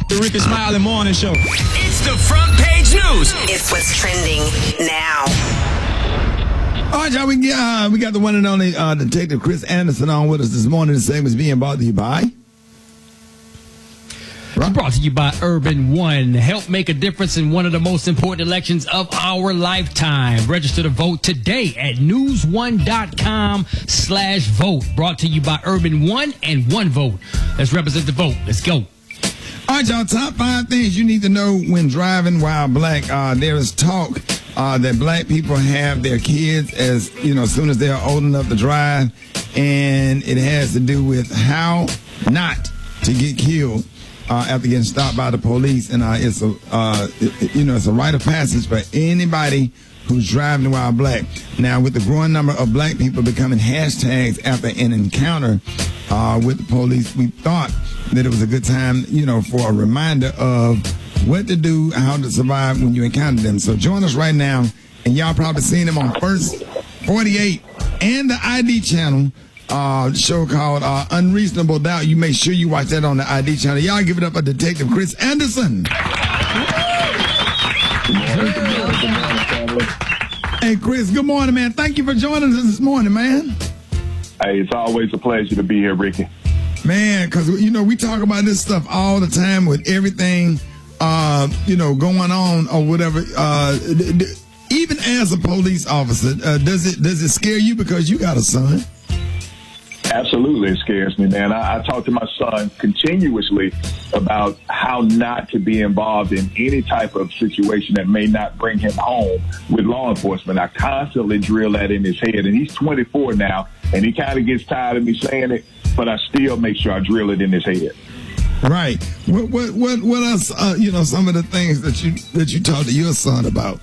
The Rickey Smiley Morning Show. It's the front page news. It's what's trending now. All right, y'all, we got the one and only Detective Chris Anderson on with us this morning. The segment is being brought to you by... Brought to you by Urban One. Help make a difference in one of the most important elections of our lifetime. Register to vote today at newsone.com/vote. Brought to you by Urban One and One Vote. Let's represent the vote. Let's go. All right, y'all, top 5 things you need to know when driving while black. There is talk that black people have their kids as soon as they're old enough to drive, and it has to do with how not to get killed after getting stopped by the police. And it's a rite of passage for anybody who's driving while black. Now, with the growing number of black people becoming hashtags after an encounter with the police, we thought that it was a good time, for a reminder of what to do, how to survive when you encounter them. So join us right now, and y'all probably seen them on First 48 and the ID channel. Show called Unreasonable Doubt. You make sure you watch that on the ID channel. Y'all give it up for Detective Chris Anderson. Hey, Chris, good morning, man. Thank you for joining us this morning, man. Hey, it's always a pleasure to be here, Rickey. Man, because, we talk about this stuff all the time with everything, going on or whatever. Even as a police officer, does it scare you because you got a son? Absolutely, it scares me, man. I talk to my son continuously about how not to be involved in any type of situation that may not bring him home with law enforcement. I constantly drill that in his head, and he's 24 now, and he kind of gets tired of me saying it, but I still make sure I drill it in his head. Right. What else? Some of the things that you talk to your son about.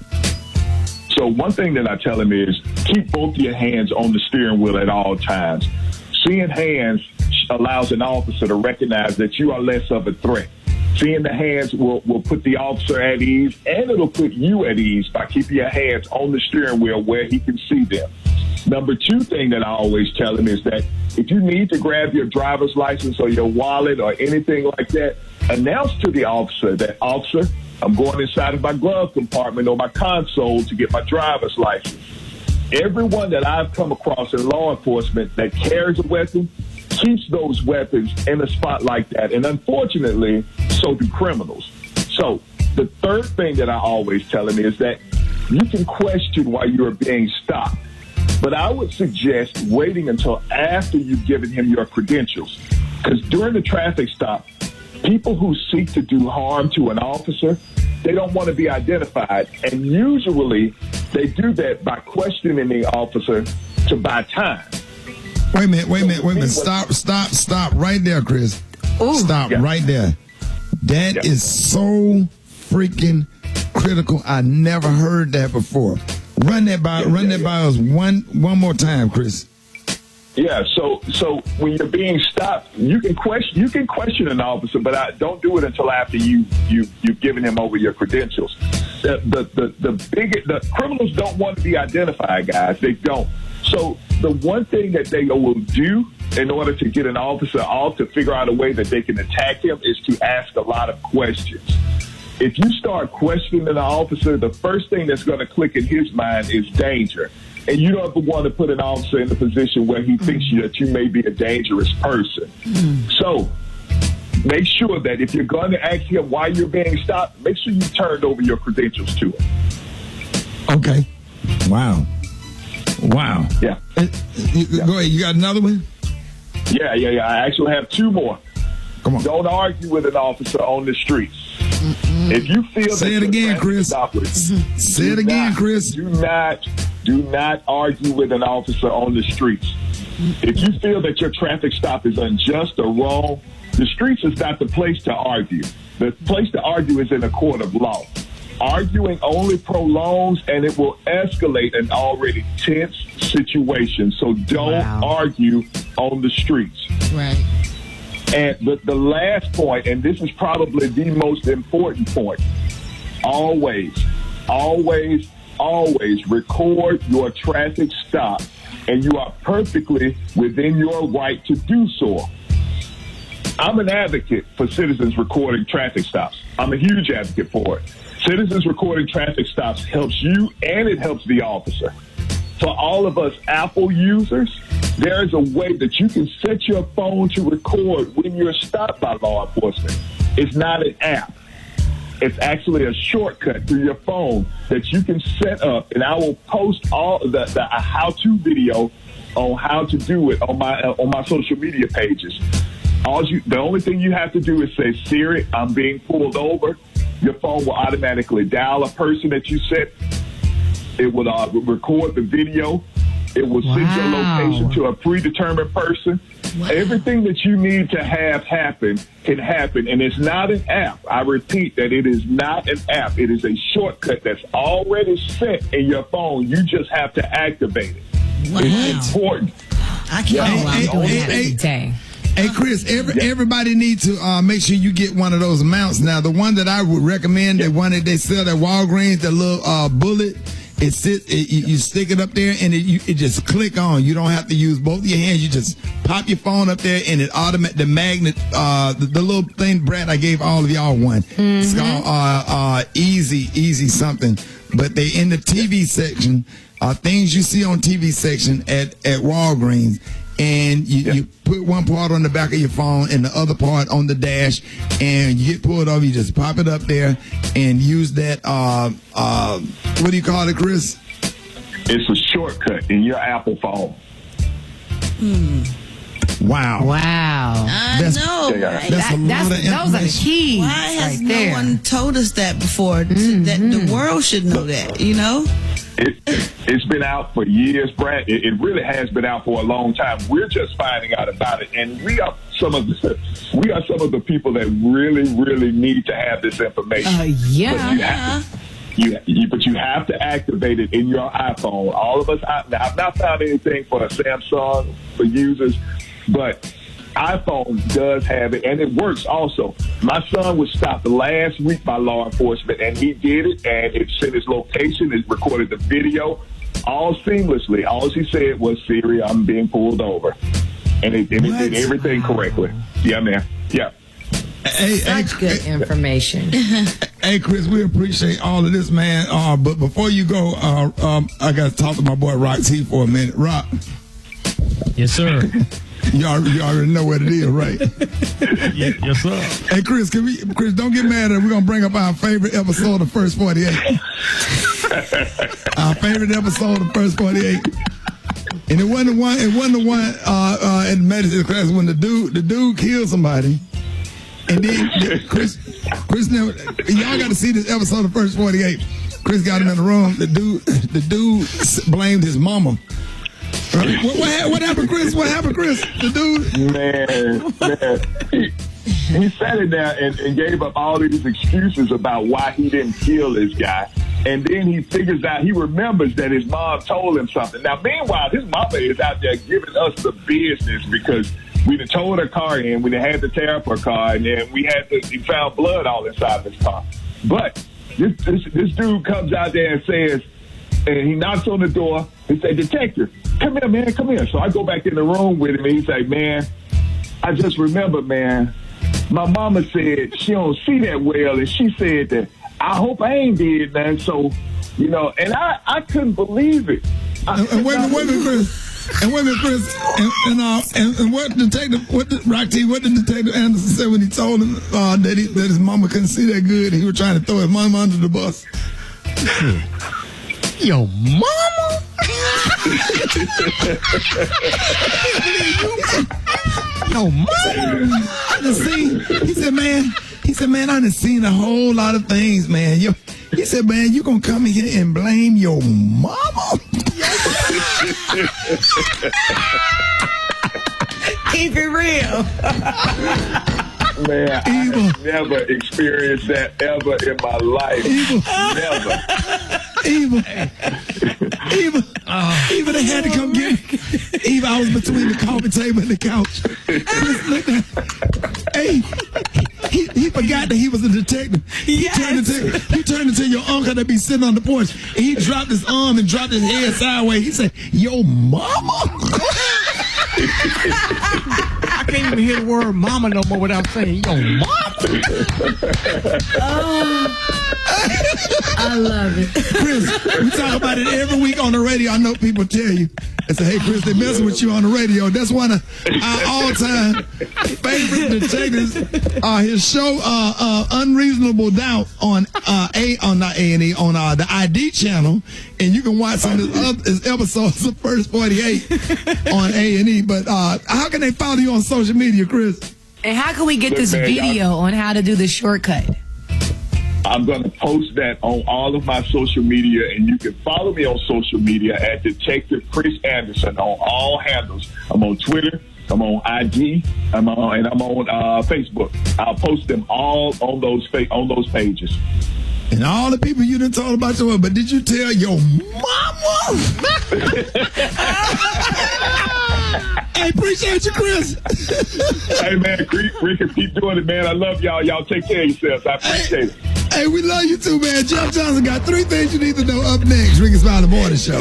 So one thing that I tell him is keep both your hands on the steering wheel at all times. Seeing hands allows an officer to recognize that you are less of a threat. Seeing the hands will put the officer at ease, and it'll put you at ease by keeping your hands on the steering wheel where he can see them. Number 2 thing that I always tell him is that if you need to grab your driver's license or your wallet or anything like that, announce to the officer that, officer, I'm going inside of my glove compartment or my console to get my driver's license. Everyone that I've come across in law enforcement that carries a weapon keeps those weapons in a spot like that. And unfortunately, so do criminals. So the third thing that I always tell him is that you can question why you're being stopped, but I would suggest waiting until after you've given him your credentials. Because during the traffic stop, people who seek to do harm to an officer, they don't want to be identified. And usually they do that by questioning the officer to buy time. Wait a minute. Stop right there, Chris. Ooh. Stop right there. That is so freaking critical. I never heard that before. Run that by us one more time, Chris. Yeah, so when you're being stopped, you can question an officer, but don't do it until after you've given him over your credentials. The criminals don't want to be identified, guys. They don't. So the one thing that they will do in order to get an officer off, to figure out a way that they can attack him, is to ask a lot of questions. If you start questioning an officer, the first thing that's going to click in his mind is danger. And you don't want to put an officer in a position where he thinks that you may be a dangerous person. So make sure that if you're going to ask him why you're being stopped, make sure you turned over your credentials to him. Okay. Wow. Yeah. Go ahead. You got another one? Yeah. I actually have 2 more. Come on. Don't argue with an officer on the streets. If you feel Say it again, Chris. Say it again, Chris. Do not argue with an officer on the streets. If you feel that your traffic stop is unjust or wrong, the streets is not the place to argue. The place to argue is in a court of law. Arguing only prolongs, and it will escalate an already tense situation. So don't argue on the streets. Right. And the last point, and this is probably the most important point, always record your traffic stop, and you are perfectly within your right to do so. I'm an advocate for citizens recording traffic stops. I'm a huge advocate for it. Citizens recording traffic stops helps you and it helps the officer. For all of us Apple users, there is a way that you can set your phone to record when you're stopped by law enforcement. It's not an app. It's actually a shortcut through your phone that you can set up, and I will post all the how-to video on how to do it on my social media pages. The only thing you have to do is say, Siri, I'm being pulled over. Your phone will automatically dial a person that you set. It will record the video. It will send your location to a predetermined person. Wow. Everything that you need to have happen can happen, and it's not an app. I repeat that it is not an app. It is a shortcut that's already set in your phone. You just have to activate it. Wow. It's important. I can't. Hey, Chris, everybody needs to make sure you get one of those mounts. Now, the one that I would recommend, the one that they sell at Walgreens, the little bullet, you stick it up there and it just click on. You don't have to use both of your hands. You just pop your phone up there and it the magnet, the little thing, Brad, I gave all of y'all one. Mm-hmm. It's called Easy something. But they in the TV section, things you see on TV section at Walgreens. And you put one part on the back of your phone and the other part on the dash, and you get pulled over. You just pop it up there and use that. What do you call it, Chris? It's a shortcut in your Apple phone. Wow. I know. Right? That's a lot of information. Those are the keys. Why has no one told us that before? Mm-hmm. That the world should know that, you know? It's been out for years, Brad. It really has been out for a long time. We're just finding out about it, and we are some of the people that really need to have this information. But you have to activate it in your iPhone. All of us. Now, I've not found anything for a Samsung for users, but iPhone does have it, and it works also. My son was stopped last week by law enforcement, and he did it, and it sent his location, it recorded the video, all seamlessly. All he said was, Siri, I'm being pulled over. And it did everything correctly. Yeah, man. Yeah. Such good information. Hey, Chris, we appreciate all of this, man. But before you go, I got to talk to my boy Rock T for a minute. Rock. Yes, sir. You already know what it is, right? Yes, sir. Hey, Chris, Chris, don't get mad at us. We're gonna bring up our favorite episode of First 48. Our favorite episode of First 48. And it wasn't the one in medicine class when the dude killed somebody. And then Chris now, y'all got to see this episode of First 48. Chris got him in the room. The dude blamed his mama. Right? What happened, Chris? The dude? Man. He sat in there and gave up all these excuses about why he didn't kill this guy. And then he he remembers that his mom told him something. Now, meanwhile, his mama is out there giving us the business because we done towed her car in. We done had to tear up her car, and then we found blood all inside of his car. But this dude comes out there and says, and he knocks on the door. He said, "Detective, come here, man, come here." So I go back in the room with him, and he's like, "Man, I just remember, man, my mama said she don't see that well, and she said that I hope I ain't did nothing." So, you know, and I couldn't believe it. Wait a minute, Chris. And what did Detective Anderson say when he told him that his mama couldn't see that good and he was trying to throw his mama under the bus? Your mama? Your mama? He said, man, I done seen a whole lot of things, man. He said, man, you gonna come in here and blame your mama? Keep it real. Man, I've never experienced that ever in my life. Eva, they had to come get me. Eva, I was between the coffee table and the couch. Chris looked at, hey, he forgot that he was a detective. Yes. He turned into your uncle that be sitting on the porch. And he dropped his arm and dropped his head sideways. He said, "Yo, mama." I can't even hear the word mama no more without saying, yo, mama. I love it. Chris, we talk about it every week on the radio. I know people tell you. They say, hey, Chris, they messing with you on the radio. That's one of our all-time favorite detectives. His show, Unreasonable Doubt on the ID channel. And you can watch some of his episodes, the first 48 on A&E. But how can they follow you on social media, Chris? And how can we get this video on how to do the shortcut? I'm going to post that on all of my social media, and you can follow me on social media at Detective Chris Anderson on all handles. I'm on Twitter, I'm on IG, I'm on Facebook. I'll post them all on those pages. And all the people you done told about your, but did you tell your mama? I appreciate you, Chris. Hey, man, Rickey, keep doing it, man. I love y'all. Y'all take care of yourselves. I appreciate it. Hey, we love you too, man. Jeff Johnson got 3 things you need to know up next. Rickey Smiley Morning Show.